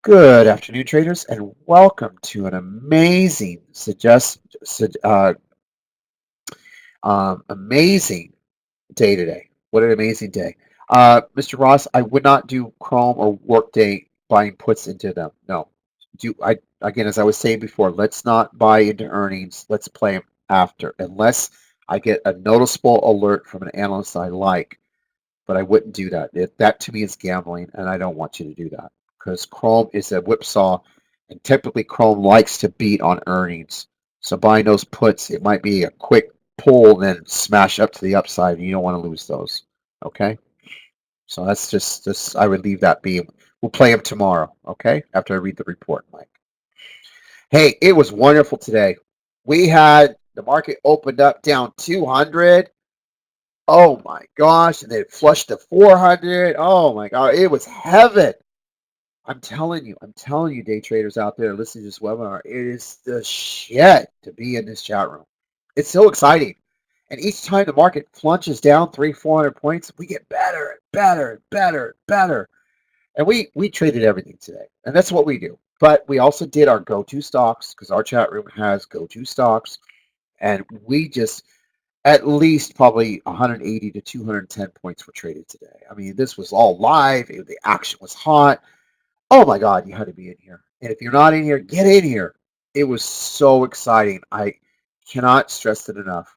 Good afternoon, traders, and welcome to an amazing amazing day today. What an amazing day, Mr. Ross. I would not do Chrome or Workday buying puts into them. No, do I again as I was saying before. Let's not buy into earnings. Let's play them after, unless I get a noticeable alert from an analyst I like. But I wouldn't do that. That to me is gambling, and I don't want you to do that because Chrome is a whipsaw, and typically Chrome likes to beat on earnings. So buying those puts, it might be a quick pull, then smash up to the upside, and you don't want to lose those. Okay, so that's just I would leave that be. We'll play them tomorrow. Okay, after I read the report, Mike. Hey, it was wonderful today. We had the market opened up down 200. Oh my gosh, and then it flushed to 400. Oh my God, it was heaven. I'm telling you, day traders out there listening to this webinar, it is the shit to be in this chat room. It's so exciting. And each time the market plunges down 300-400 points, we get better and better and better and better. And we traded everything today. And that's what we do. But we also did our go-to stocks because our chat room has go-to stocks. And we just at least probably 180 to 210 points were traded today. I mean, this was all live. The action was hot. Oh my God, you had to be in here. And if you're not in here, get in here. It was so exciting. I cannot stress it enough.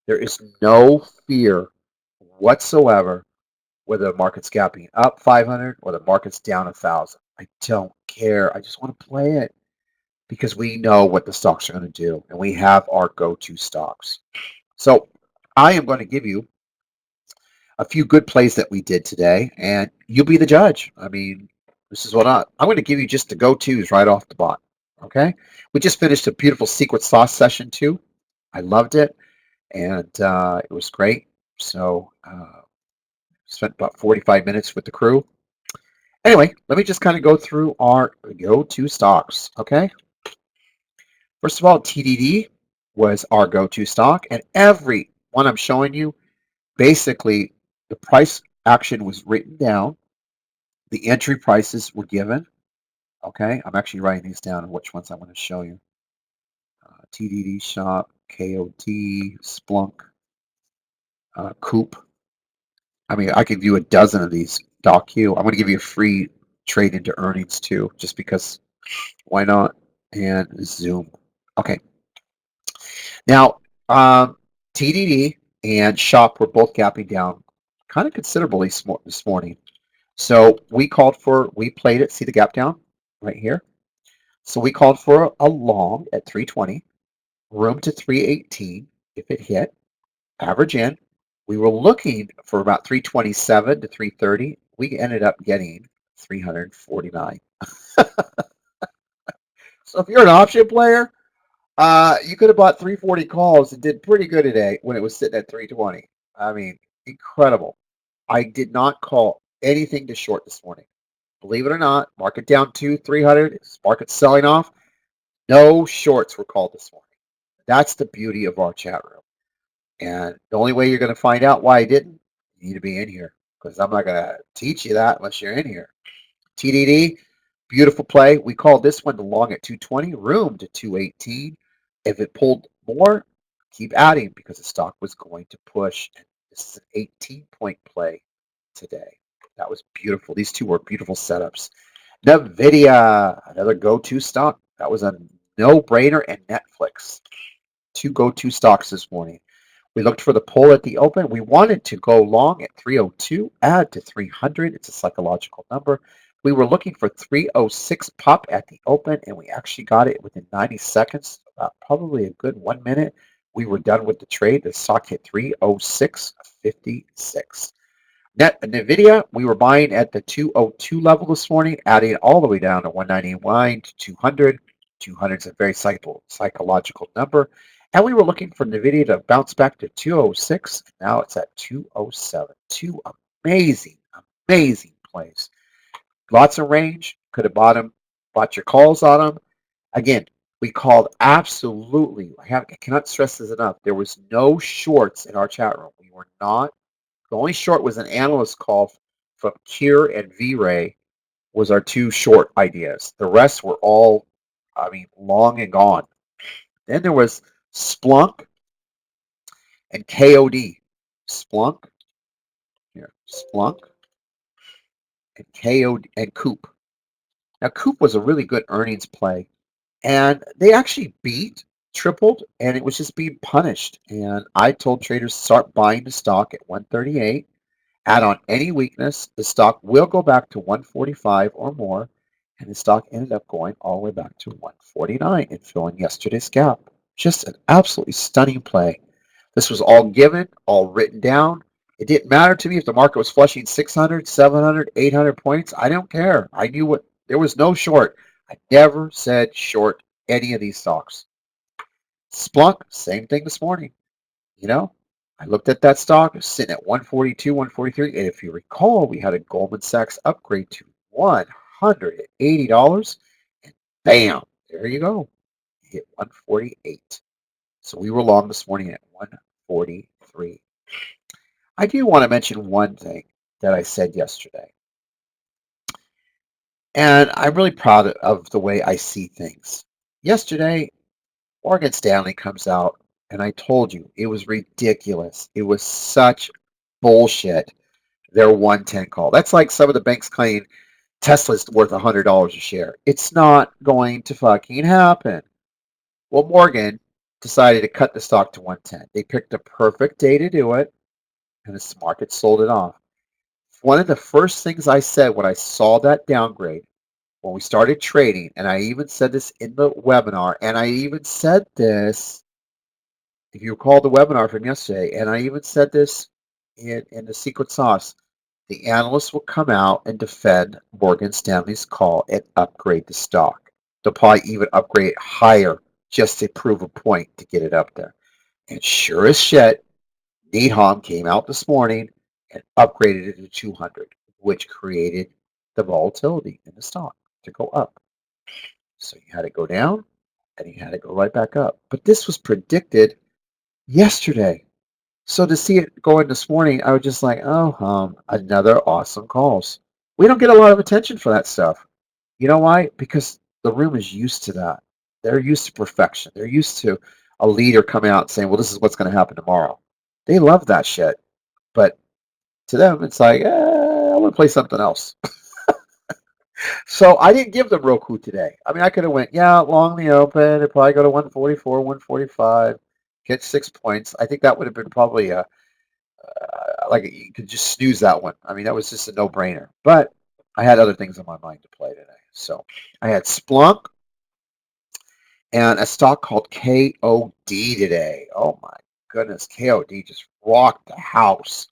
There is no fear whatsoever whether the market's gapping up 500 or the market's down 1,000. I don't care. I just want to play it because we know what the stocks are going to do, and we have our go-to stocks. So I am going to give you a few good plays that we did today, and you'll be the judge. I mean, this is what I'm going to give you just the go-tos right off the bat. Okay, we just finished a beautiful secret sauce session too. I loved it, and it was great. So spent about 45 minutes with the crew. Anyway, let me just kind of go through our go-to stocks. Okay, first of all, TDD was our go-to stock, and every one I'm showing you, basically, the price action was written down. The entry prices were given. Okay, I'm actually writing these down and which ones I'm going to show you. TDD Shop, KOD, Splunk, Coop. I mean, I could view a dozen of these. DocU. I'm going to give you a free trade into earnings too, just because why not? And Zoom. Okay. Now, TDD and Shop were both gapping down kind of considerably this morning. So we played it. See the gap down right here? So we called for a long at 320, room to 318 if it hit, average in. We were looking for about 327 to 330. We ended up getting 349. So if you're an option player, you could have bought 340 calls and did pretty good today when it was sitting at 320. I mean, incredible. I did not call anything to short this morning. Believe it or not, market down 300. Market selling off. No shorts were called this morning. That's the beauty of our chat room. And the only way you're going to find out why I didn't, you need to be in here because I'm not going to teach you that unless you're in here. TDD, beautiful play. We called this one the long at 220, room to 218. If it pulled more, keep adding because the stock was going to push. And this is an 18-point play today. That was beautiful. These two were beautiful setups. NVIDIA, another go-to stock. That was a no-brainer, and Netflix. Two go-to stocks this morning. We looked for the pull at the open. We wanted to go long at 302, add to 300. It's a psychological number. We were looking for 306 pop at the open, and we actually got it within 90 seconds, probably a good 1 minute. We were done with the trade. The stock hit 306.56. NVIDIA, we were buying at the 202 level this morning, adding all the way down to 199 to 200. 200 is a very psychological number. And we were looking for NVIDIA to bounce back to 206. Now it's at 207. Two amazing, amazing plays. Lots of range. Could have bought your calls on them. Again, we called absolutely. I cannot stress this enough. There was no shorts in our chat room. We were not. The only short was an analyst call from Kier and V-Ray was our two short ideas. The rest were all, I mean, long and gone. Then there was Splunk and KOD. Splunk, here, Splunk and KOD and Coop. Now, Coop was a really good earnings play, and they actually tripled, and it was just being punished. And I told traders start buying the stock at 138. Add on any weakness, the stock will go back to 145 or more, and the stock ended up going all the way back to 149 and filling yesterday's gap. Just an absolutely stunning play. This was all given, all written down. It didn't matter to me if the market was flushing 600, 700, 800 points. I don't care. I knew what, there was no short. I never said short any of these stocks. Splunk, same thing this morning. You know, I looked at that stock, it was sitting at 142, 143, and if you recall, we had a Goldman Sachs upgrade to $180, and bam, there you go. It hit 148. So we were long this morning at 143. I do want to mention one thing that I said yesterday, and I'm really proud of the way I see things. Yesterday, Morgan Stanley comes out, and I told you it was ridiculous. It was such bullshit. Their 110 call. That's like some of the banks claiming Tesla's worth $100 a share. It's not going to fucking happen. Well, Morgan decided to cut the stock to 110. They picked a perfect day to do it, and the market sold it off. One of the first things I said when I saw that downgrade, when we started trading, and I even said this in the webinar, and I even said this, if you recall the webinar from yesterday, and I even said this in the secret sauce, the analysts will come out and defend Morgan Stanley's call and upgrade the stock. They'll probably even upgrade it higher just to prove a point to get it up there. And sure as shit, Needham came out this morning and upgraded it to 200, which created the volatility in the stock to go up. So you had it go down and you had it go right back up. But this was predicted yesterday. So to see it going this morning, I was just like, oh, another awesome calls. We don't get a lot of attention for that stuff. You know why? Because the room is used to that. They're used to perfection. They're used to a leader coming out and saying, well, this is what's going to happen tomorrow. They love that shit. But to them, it's like, I want to play something else. So I didn't give them Roku today. I mean, I could have went, yeah, long the open. It'd probably go to 144, 145, get 6 points. I think that would have been probably like you could just snooze that one. I mean, that was just a no-brainer. But I had other things on my mind to play today. So I had Splunk and a stock called KOD today. Oh my goodness, KOD just rocked the house.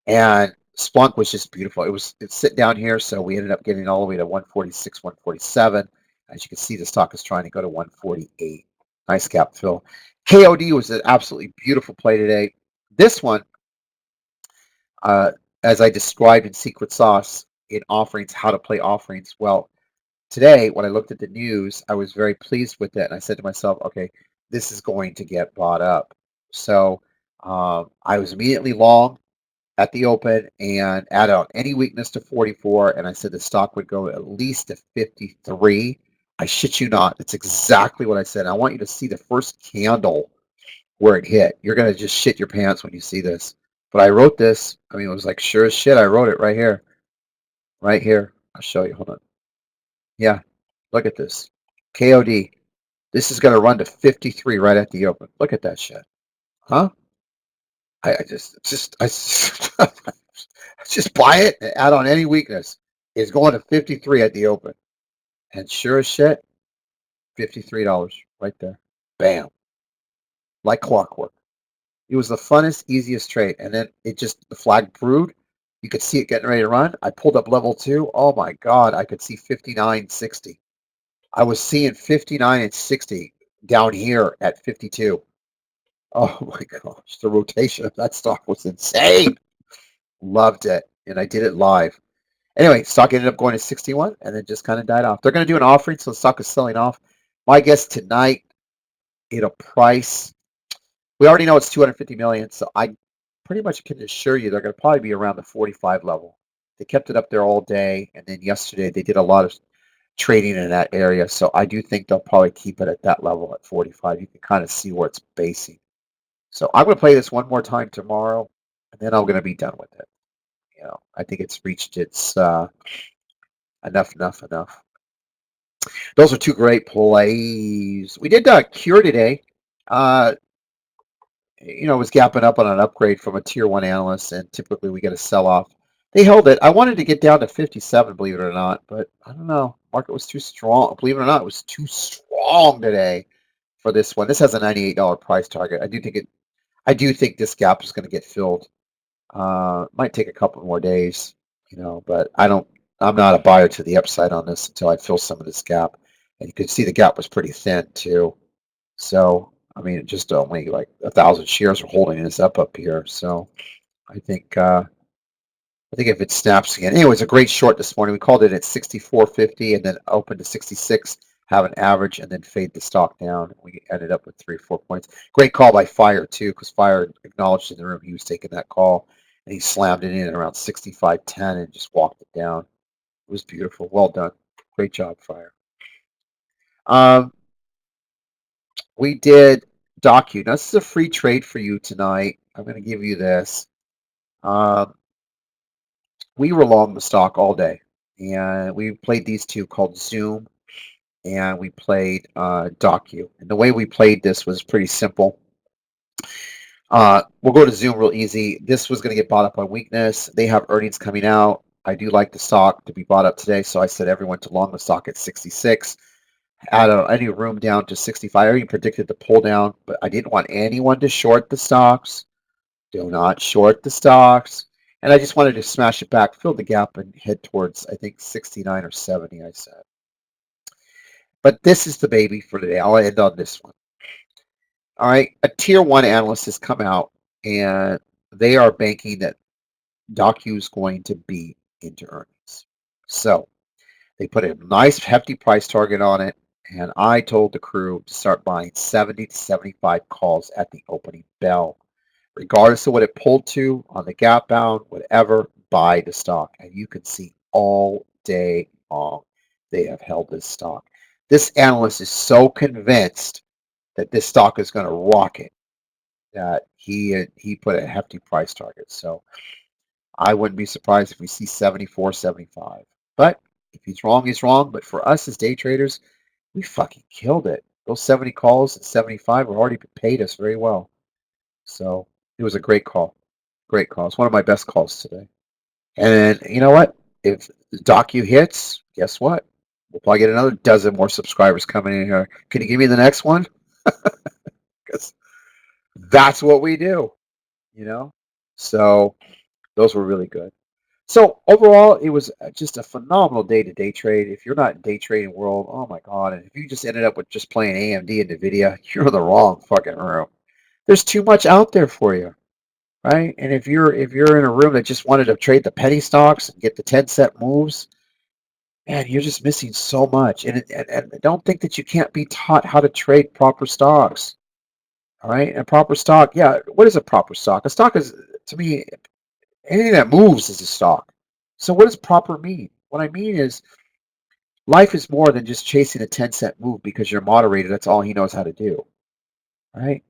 And Splunk was just beautiful. It's sitting down here, so we ended up getting all the way to 146, 147. As you can see, the stock is trying to go to 148. Nice cap fill. KOD was an absolutely beautiful play today. This one, as I described in Secret Sauce in offerings, how to play offerings. Well, today, when I looked at the news, I was very pleased with it. And I said to myself, okay, this is going to get bought up. So I was immediately long at the open and add out any weakness to 44. And I said the stock would go at least to 53. I shit you not. It's exactly what I said. I want you to see the first candle where it hit. You're going to just shit your pants when you see this. But I wrote this. I mean, it was like sure as shit. I wrote it right here. Right here. I'll show you. Hold on. Yeah. Look at this. KOD. This is going to run to 53 right at the open. Look at that shit. Huh? I just buy it and add on any weakness. It's going to 53 at the open. And sure as shit, $53 right there. Bam. Like clockwork. It was the funnest, easiest trade. And then the flag brewed. You could see it getting ready to run. I pulled up level 2. Oh my God, I could see 59.60. I was seeing 59 and 60 down here at 52. Oh my gosh, the rotation of that stock was insane. Loved it. And I did it live. Anyway, stock ended up going to 61 and then just kind of died off. They're going to do an offering, so the stock is selling off. My guess tonight, it'll price. We already know it's 250 million, so I pretty much can assure you they're going to probably be around the 45 level. They kept it up there all day, and then yesterday they did a lot of trading in that area. So I do think they'll probably keep it at that level at 45. You can kind of see where it's basing. So I'm going to play this one more time tomorrow, and then I'm going to be done with it. I think it's reached its enough. Those are two great plays. We did Cure today. It was gapping up on an upgrade from a tier 1 analyst, and typically we get a sell-off. They held it. I wanted to get down to 57, believe it or not, but I don't know. Market was too strong. Believe it or not, it was too strong today for this one. This has a $98 price target. I do think this gap is going to get filled. Might take a couple more days, but I'm not a buyer to the upside on this until I fill some of this gap. And you can see the gap was pretty thin too. So, I mean, just only like 1,000 shares are holding this up here. So I think if it snaps again. Anyway, it's a great short this morning. We called it at 64.50 and then opened to 66, have an average, and then fade the stock down. We ended up with 3 or 4 points. Great call by Fire too, because Fire acknowledged in the room he was taking that call, and he slammed it in at around 65.10 and just walked it down. It was beautiful. Well done. Great job, Fire. We did Docu. Now, this is a free trade for you tonight. I'm going to give you this. We were long the stock all day, and we played these two called Zoom, and we played Docu. And the way we played this was pretty simple. We'll go to Zoom real easy. This was going to get bought up on weakness. They have earnings coming out. I do like the stock to be bought up today, so I said everyone to long the stock at 66. Add any room down to 65. I already predicted the pull down, but I didn't want anyone to short the stocks. Do not short the stocks. And I just wanted to smash it back, fill the gap, and head towards, I think, 69 or 70, I said. But this is the baby for today. I'll end on this one. All right. A tier 1 analyst has come out, and they are banking that Docu is going to be into earnings. So they put a nice, hefty price target on it, and I told the crew to start buying 70 to 75 calls at the opening bell. Regardless of what it pulled to on the gap bound, whatever, buy the stock. And you can see all day long they have held this stock. This analyst is so convinced that this stock is going to rocket that he put a hefty price target. So I wouldn't be surprised if we see 74, 75. But if he's wrong, he's wrong. But for us as day traders, we fucking killed it. Those 70 calls at 75 have already paid us very well. So it was a great call. Great call. It's one of my best calls today. And you know what? If the Docu hits, guess what? We'll probably get another dozen more subscribers coming in here. Can you give me the next one? Because that's what we do, So those were really good. So overall, it was just a phenomenal day to day trade. If you're not in day trading world, oh my God. And if you just ended up with just playing AMD and NVIDIA, you're in the wrong fucking room. There's too much out there for you. Right? And if you're in a room that just wanted to trade the penny stocks and get the 10-cent moves, man, you're just missing so much. And don't think that you can't be taught how to trade proper stocks. All right? A proper stock, yeah. What is a proper stock? A stock is, to me, anything that moves is a stock. So what does proper mean? What I mean is life is more than just chasing a 10-cent move because you're a moderator. That's all he knows how to do. Right?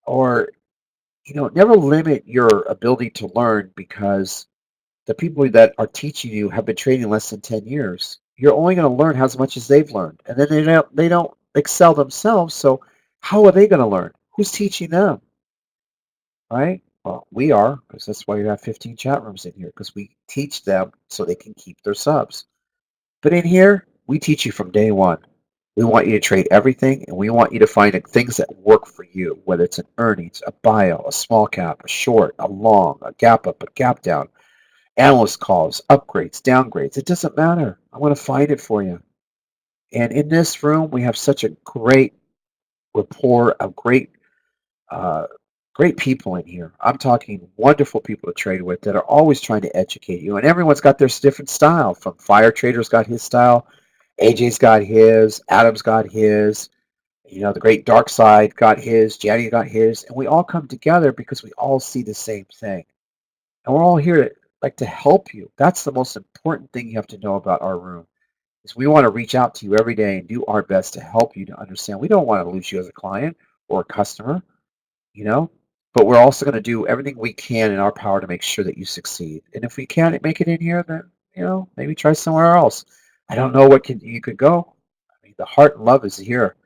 Or, never limit your ability to learn because the people that are teaching you have been trading less than 10 years. You're only going to learn as much as they've learned. And then they don't excel themselves. So how are they going to learn? Who's teaching them? Right? Well, we are, because that's why you have 15 chat rooms in here, because we teach them so they can keep their subs. But in here, we teach you from day one. We want you to trade everything, and we want you to find things that work for you, whether it's an earnings, a bio, a small cap, a short, a long, a gap up, a gap down, analyst calls, upgrades, downgrades. It doesn't matter. I want to find it for you. And in this room, we have such a great rapport of great people in here. I'm talking wonderful people to trade with that are always trying to educate you. And everyone's got their different style. From Fire Trader's got his style, AJ's got his, Adam's got his, the great Dark Side got his, Janny got his, and we all come together because we all see the same thing. And we're all here to like to help you. That's the most important thing you have to know about our room. Is we want to reach out to you every day and do our best to help you to understand. We don't want to lose you as a client or a customer, you know, but we're also going to do everything we can in our power to make sure that you succeed. And if we can't make it in here, then, maybe try somewhere else. I don't know you could go. I mean, the heart and love is here,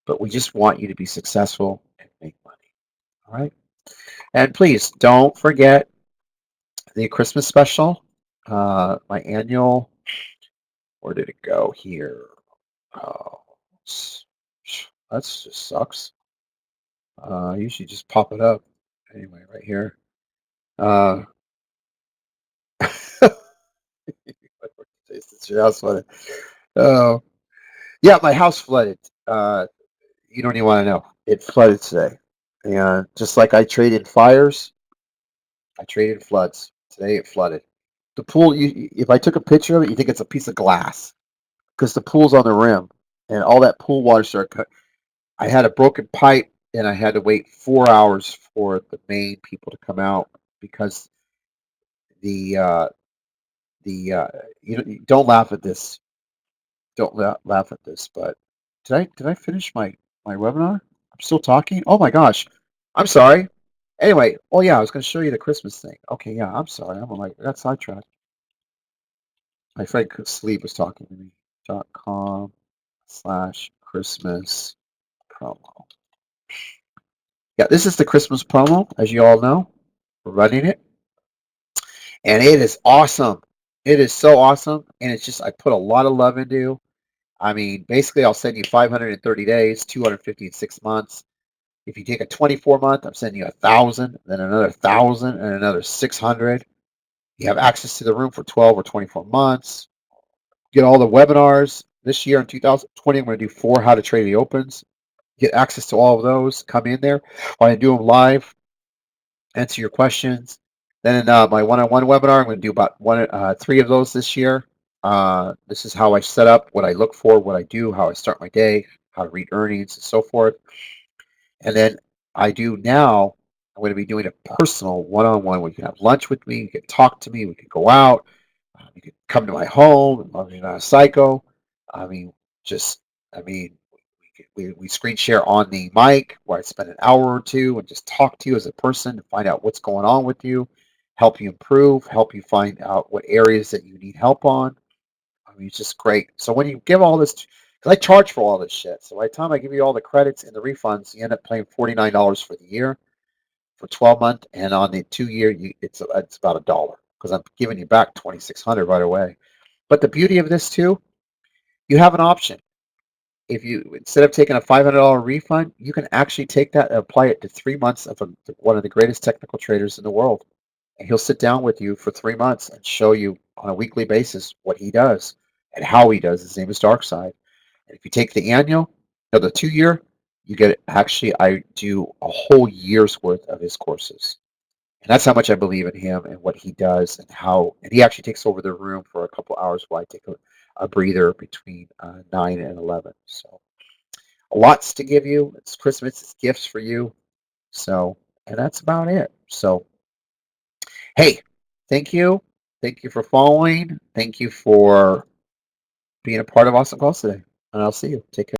but we just want you to be successful and make money. All right. And please don't forget the Christmas special, my annual. Where did it go here? Oh, that just sucks. I usually just pop it up. Anyway, right here. Uh, your house flooded. Oh, yeah, my house flooded. You don't even want to know. It flooded today. And just like I traded fires, I traded floods. Today it flooded. The pool, if I took a picture of it, you think it's a piece of glass because the pool's on the rim and all that pool water started. I had a broken pipe and I had to wait 4 hours for the main people to come out because the don't laugh at this. Don't laugh at this. But did I finish my webinar? I'm still talking. Oh my gosh, I'm sorry. Anyway, oh yeah, I was going to show you the Christmas thing. Okay, yeah, I'm sorry. I'm like got sidetracked. My friend Sleep was talking to me. .com/Christmas promo. Yeah, this is the Christmas promo, as you all know. We're running it. And it is awesome. It is so awesome. And it's just, I put a lot of love into. I mean, basically, I'll send you 530 days, 250 in 6 months. If you take a 24 month, I'm sending you 1,000, then another 1,000, and another 600. You have access to the room for 12 or 24 months. Get all the webinars. This year in 2020, I'm going to do 4 How to Trade the Opens. Get access to all of those. Come in there while I do them live. Answer your questions. Then in my one-on-one webinar, I'm going to do about 3 of those this year. This is how I set up, what I look for, what I do, how I start my day, how to read earnings, and so forth. And then I'm going to be doing a personal one-on-one where you can have lunch with me, you can talk to me, we can go out, you can come to my home, as long as you're not a psycho. I mean, we screen share on the mic where I spend an hour or two and just talk to you as a person to find out what's going on with you, help you improve, help you find out what areas that you need help on. I mean, it's just great. So when you give all this, because I charge for all this shit. So by the time I give you all the credits and the refunds, you end up paying $49 for the year, for 12 months, and on the 2 year, it's about $1 because I'm giving you back 2,600 right away. But the beauty of this too, you have an option. If you instead of taking a $500 refund, you can actually take that and apply it to 3 months of one of the greatest technical traders in the world. And he'll sit down with you for 3 months and show you on a weekly basis what he does and how he does. His name is Darkside. And if you take the annual or the 2 year, you get I do a whole year's worth of his courses. And that's how much I believe in him and what he does and he actually takes over the room for a couple hours while I take a breather between 9 and 11. So lots to give you. It's Christmas. It's gifts for you. So, and that's about it. So, hey, thank you. Thank you for following. Thank you for being a part of Awesome Calls today. And I'll see you. Take care.